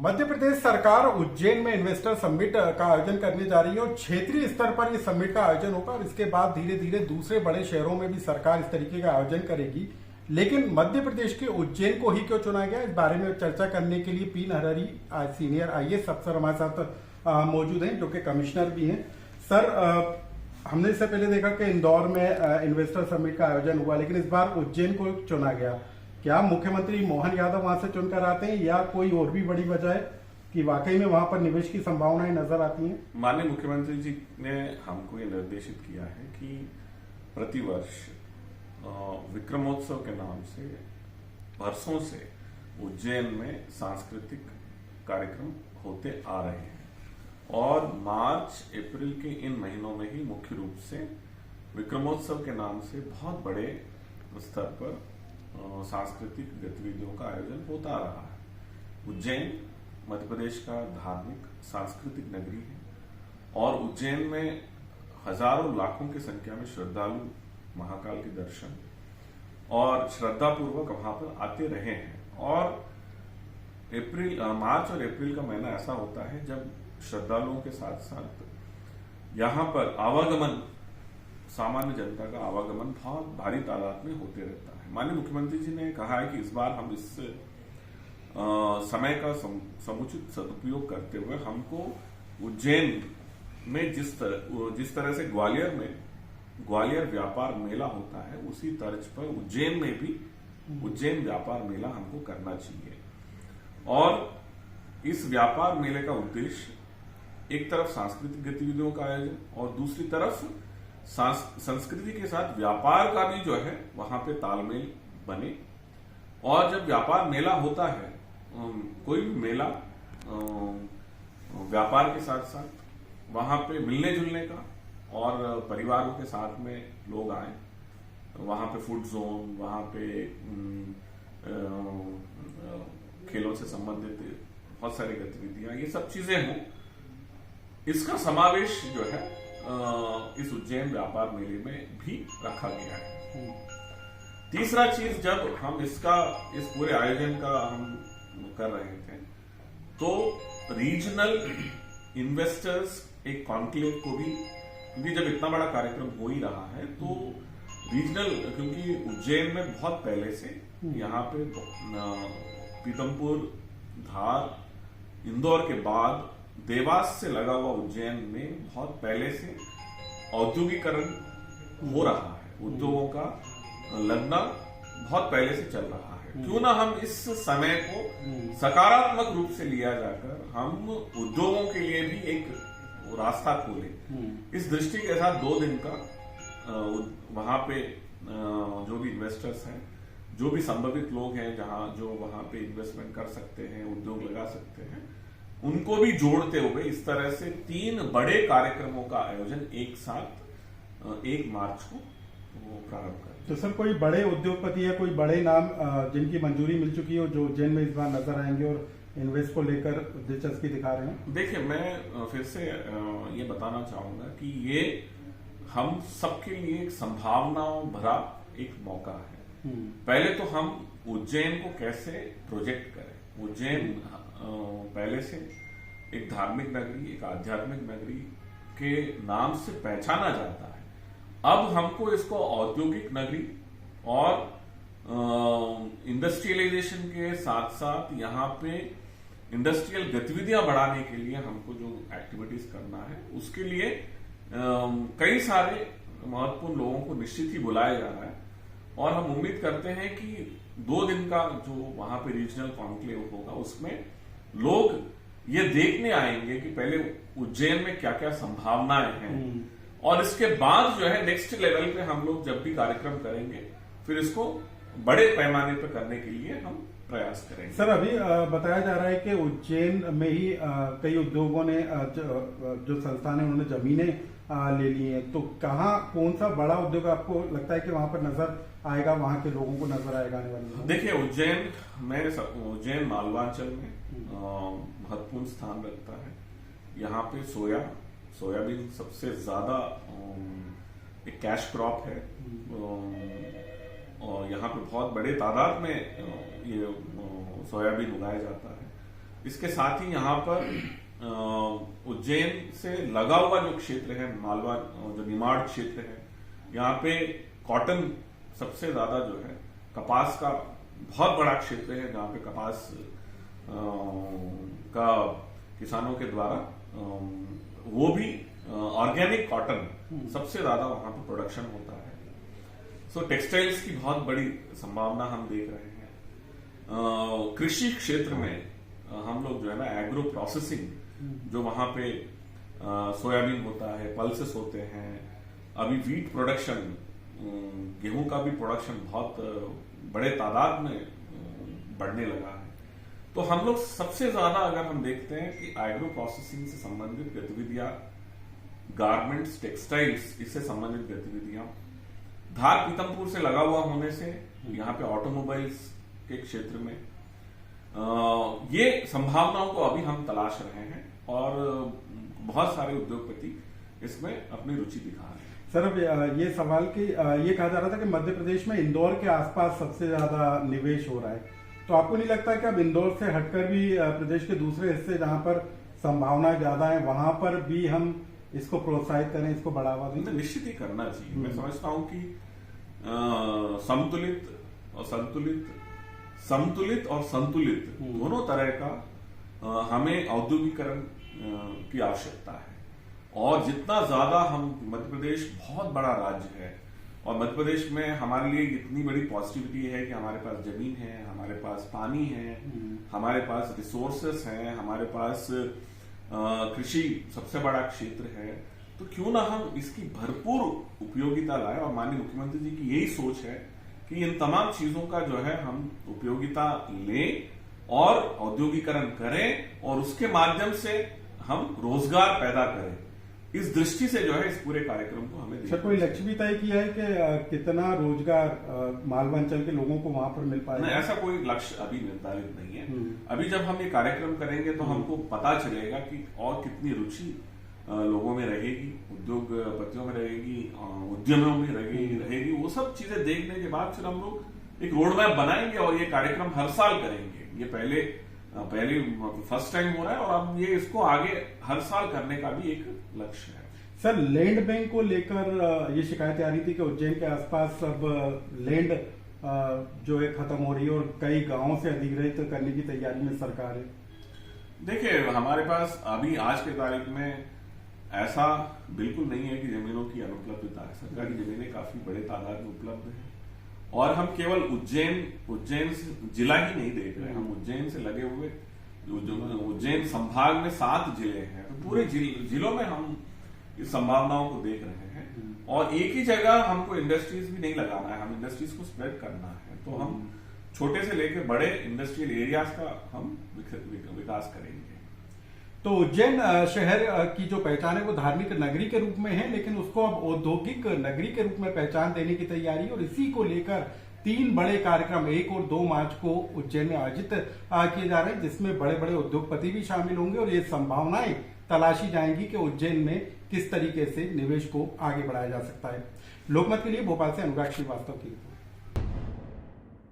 मध्य प्रदेश सरकार उज्जैन में investor summit का आयोजन करने जा रही है और क्षेत्रीय स्तर पर इस समिट का आयोजन होगा और इसके बाद धीरे धीरे दूसरे बड़े शहरों में भी सरकार इस तरीके का आयोजन करेगी। लेकिन मध्य प्रदेश के उज्जैन को ही क्यों चुना गया, इस बारे में चर्चा करने के लिए पी नरहरि सीनियर आईएएस अफसर हमारे साथ मौजूद हैं, जो कि कमिश्नर भी हैं। सर, हमने इससे पहले देखा कि इंदौर में इन्वेस्टर समिट का आयोजन हुआ, लेकिन इस बार उज्जैन को चुना गया। क्या मुख्यमंत्री मोहन यादव वहां से चुनकर आते हैं या कोई और भी बड़ी वजह है कि वाकई में वहां पर निवेश की संभावनाएं नजर आती हैं? माननीय मुख्यमंत्री जी ने हमको ये निर्देशित किया है कि प्रतिवर्ष विक्रमोत्सव के नाम से वर्षों से उज्जैन में सांस्कृतिक कार्यक्रम होते आ रहे हैं और मार्च अप्रैल के इन महीनों में ही मुख्य रूप से विक्रमोत्सव के नाम से बहुत बड़े स्तर पर सांस्कृतिक गतिविधियों का आयोजन होता रहा है। उज्जैन मध्य प्रदेश का धार्मिक सांस्कृतिक नगरी है और उज्जैन में हजारों लाखों की संख्या में श्रद्धालु महाकाल के दर्शन और श्रद्धापूर्वक वहां पर आते रहे हैं। और मार्च और अप्रैल का महीना ऐसा होता है जब श्रद्धालुओं के साथ साथ यहाँ पर आवागमन, सामान्य जनता का आवागमन बहुत भारी तादाद में होते रहता है। माननीय मुख्यमंत्री जी ने कहा है कि इस बार हम इस समय का समुचित सदुपयोग करते हुए हमको उज्जैन में जिस तरह से ग्वालियर में ग्वालियर व्यापार मेला होता है, उसी तर्ज पर उज्जैन में भी उज्जैन व्यापार मेला हमको करना चाहिए। और इस व्यापार मेले का उद्देश्य एक तरफ सांस्कृतिक गतिविधियों का आयोजन और दूसरी तरफ संस्कृति के साथ व्यापार का भी जो है वहां पे तालमेल बने। और जब व्यापार मेला होता है, कोई भी मेला व्यापार के साथ साथ वहां पे मिलने जुलने का और परिवारों के साथ में लोग आए, वहां पे फूड जोन, वहां पे खेलों से संबंधित बहुत सारी गतिविधियां, ये सब चीजें हों, इसका समावेश जो है इस उज्जैन व्यापार मेले में भी रखा गया है। तीसरा चीज, जब हम इस पूरे आयोजन का हम कर रहे थे तो रीजनल इन्वेस्टर्स एक कॉन्क्लेव को भी, क्योंकि जब इतना बड़ा कार्यक्रम हो ही रहा है तो रीजनल, क्योंकि उज्जैन में बहुत पहले से यहाँ पे पीतमपुर, धार, इंदौर के बाद देवास से लगा हुआ उज्जैन में बहुत पहले से औद्योगिकरण हो रहा है, उद्योगों का लगना बहुत पहले से चल रहा है। क्यों ना हम इस समय को सकारात्मक रूप से लिया जाकर हम उद्योगों के लिए भी एक रास्ता खोलें। इस दृष्टि के साथ 2 दिन का वहां पे जो भी इन्वेस्टर्स हैं, जो भी संभावित लोग हैं जो वहां पे इन्वेस्टमेंट कर सकते हैं, उद्योग लगा सकते हैं, उनको भी जोड़ते हुए इस तरह से 3 बड़े कार्यक्रमों का आयोजन एक साथ 1 मार्च को प्रारंभ कर। तो सर, कोई बड़े उद्योगपति या कोई बड़े नाम जिनकी मंजूरी मिल चुकी हो जो उज्जैन में इस बार नजर आएंगे और इन्वेस्ट को लेकर दिलचस्पी दिखा रहे हैं? देखिए, मैं फिर से ये बताना चाहूंगा कि ये हम सबके लिए एक संभावनाओं भरा एक मौका है। पहले तो हम उज्जैन को कैसे प्रोजेक्ट करें। उज्जैन पहले से एक धार्मिक नगरी, एक आध्यात्मिक नगरी के नाम से पहचाना जाता है। अब हमको इसको औद्योगिक नगरी और इंडस्ट्रियलाइजेशन के साथ साथ यहाँ पे इंडस्ट्रियल गतिविधियां बढ़ाने के लिए हमको जो एक्टिविटीज करना है, उसके लिए कई सारे महत्वपूर्ण लोगों को निश्चित ही बुलाया जा रहा है। और हम उम्मीद करते हैं कि 2 दिन का जो वहां पे रीजनल कॉन्क्लेव होगा, उसमें लोग ये देखने आएंगे कि पहले उज्जैन में क्या क्या संभावनाएं हैं और इसके बाद जो है नेक्स्ट लेवल पे हम लोग जब भी कार्यक्रम करेंगे फिर इसको बड़े पैमाने पर करने के लिए हम प्रयास करेंगे। सर, अभी बताया जा रहा है कि उज्जैन में ही कई उद्योगों ने जो संस्थान है उन्होंने जमीनें ले ली हैं, तो कौन सा बड़ा उद्योग आपको लगता है कि वहां पर नजर आएगा, वहां के लोगों को नजर आएगा आने वाले? देखिए, उज्जैन मालवांचल में महत्वपूर्ण स्थान रखता है। यहाँ पे सोयाबीन सबसे ज्यादा एक कैश क्रॉप है और यहाँ पे बहुत बड़े तादाद में ये सोयाबीन उगाया जाता है। इसके साथ ही यहाँ पर उज्जैन से लगा हुआ जो क्षेत्र है मालवा, जो निमाड़ क्षेत्र है, यहाँ पे कॉटन सबसे ज्यादा जो है, कपास का बहुत बड़ा क्षेत्र है जहाँ पे कपास का किसानों के द्वारा वो भी ऑर्गेनिक कॉटन सबसे ज्यादा वहां पे प्रोडक्शन होता है। सो टेक्सटाइल्स की बहुत बड़ी संभावना हम देख रहे हैं। कृषि क्षेत्र में हम लोग जो है ना एग्रो प्रोसेसिंग, जो वहां पे सोयाबीन होता है, पल्सेस होते हैं, अभी वीट प्रोडक्शन, गेहूं का भी प्रोडक्शन बहुत बड़े तादाद में बढ़ने लगा है। तो हम लोग सबसे ज्यादा अगर हम देखते हैं कि एग्रो प्रोसेसिंग से संबंधित गतिविधियां, गारमेंट्स, टेक्सटाइल्स, इससे संबंधित गतिविधियां, धार पीतमपुर से लगा हुआ होने से यहाँ पे ऑटोमोबाइल्स के क्षेत्र में ये संभावनाओं को अभी हम तलाश रहे हैं और बहुत सारे उद्योगपति इसमें अपनी रुचि दिखा रहे हैं। सर, अब ये सवाल कि ये कहा जा रहा था कि मध्य प्रदेश में इंदौर के आसपास सबसे ज्यादा निवेश हो रहा है, तो आपको नहीं लगता कि अब इंदौर से हटकर भी प्रदेश के दूसरे हिस्से जहां पर संभावना ज्यादा है वहां पर भी हम इसको प्रोत्साहित करें, इसको बढ़ावा दें? निश्चित ही करना चाहिए। मैं समझता हूं कि समतुलित और संतुलित दोनों तरह का हमें औद्योगिकरण की आवश्यकता है। और जितना ज्यादा हम, मध्य प्रदेश बहुत बड़ा राज्य है और मध्य प्रदेश में हमारे लिए इतनी बड़ी पॉजिटिविटी है कि हमारे पास जमीन है, हमारे पास पानी है, हमारे पास रिसोर्सेस हैं, हमारे पास कृषि सबसे बड़ा क्षेत्र है, तो क्यों ना हम इसकी भरपूर उपयोगिता लाएं। और माननीय मुख्यमंत्री जी की यही सोच है कि इन तमाम चीजों का जो है हम उपयोगिता लें और औद्योगिकरण करें और उसके माध्यम से हम रोजगार पैदा करें। इस दृष्टि से जो है इस पूरे कार्यक्रम को हमें सर, कोई लक्ष्य भी तय किया है कि कितना रोजगार मालवांचल के लोगों को वहां पर मिल पाएगा? नहीं, ऐसा कोई लक्ष्य अभी निर्धारित नहीं है। अभी जब हम ये कार्यक्रम करेंगे तो हमको पता चलेगा कि और कितनी रुचि लोगों में रहेगी, उद्योगपतियों में रहेगी, उद्यमियों में रहेगी। वो सब चीजें देखने के बाद फिर हम लोग एक रोड मैप बनाएंगे और ये कार्यक्रम हर साल करेंगे। ये पहले फर्स्ट टाइम हो रहा है और अब ये इसको आगे हर साल करने का भी एक लक्ष्य है। सर, लैंड बैंक को लेकर ये शिकायतें आ रही थी कि उज्जैन के आसपास अब लैंड जो है खत्म हो रही है और कई गांवों से अधिग्रहित करने की तैयारी में सरकार है। देखिए, हमारे पास अभी आज के तारीख में ऐसा बिल्कुल नहीं है कि जमीनों की अनुपलब्धता है। सरकारी जमीनें काफी बड़े तादाद में उपलब्ध है और हम केवल उज्जैन जिला ही नहीं देख रहे हैं, हम उज्जैन से लगे हुए उज्जैन संभाग में 7 जिले हैं, तो पूरे जिलों में हम इस संभावनाओं को देख रहे हैं। और एक ही जगह हमको इंडस्ट्रीज भी नहीं लगाना है, हम इंडस्ट्रीज को स्प्रेड करना है। तो हम छोटे से लेकर बड़े इंडस्ट्रियल एरियाज का हम विकास करेंगे। तो उज्जैन शहर की जो पहचान है वो धार्मिक नगरी के रूप में है, लेकिन उसको अब औद्योगिक नगरी के रूप में पहचान देने की तैयारी, और इसी को लेकर 3 बड़े कार्यक्रम 1 और 2 मार्च को उज्जैन में आयोजित किए जा रहे हैं, जिसमें बड़े बड़े उद्योगपति भी शामिल होंगे और ये संभावनाएं तलाशी जाएंगी कि उज्जैन में किस तरीके से निवेश को आगे बढ़ाया जा सकता है। लोकमत के लिए भोपाल से अनुराग श्रीवास्तव की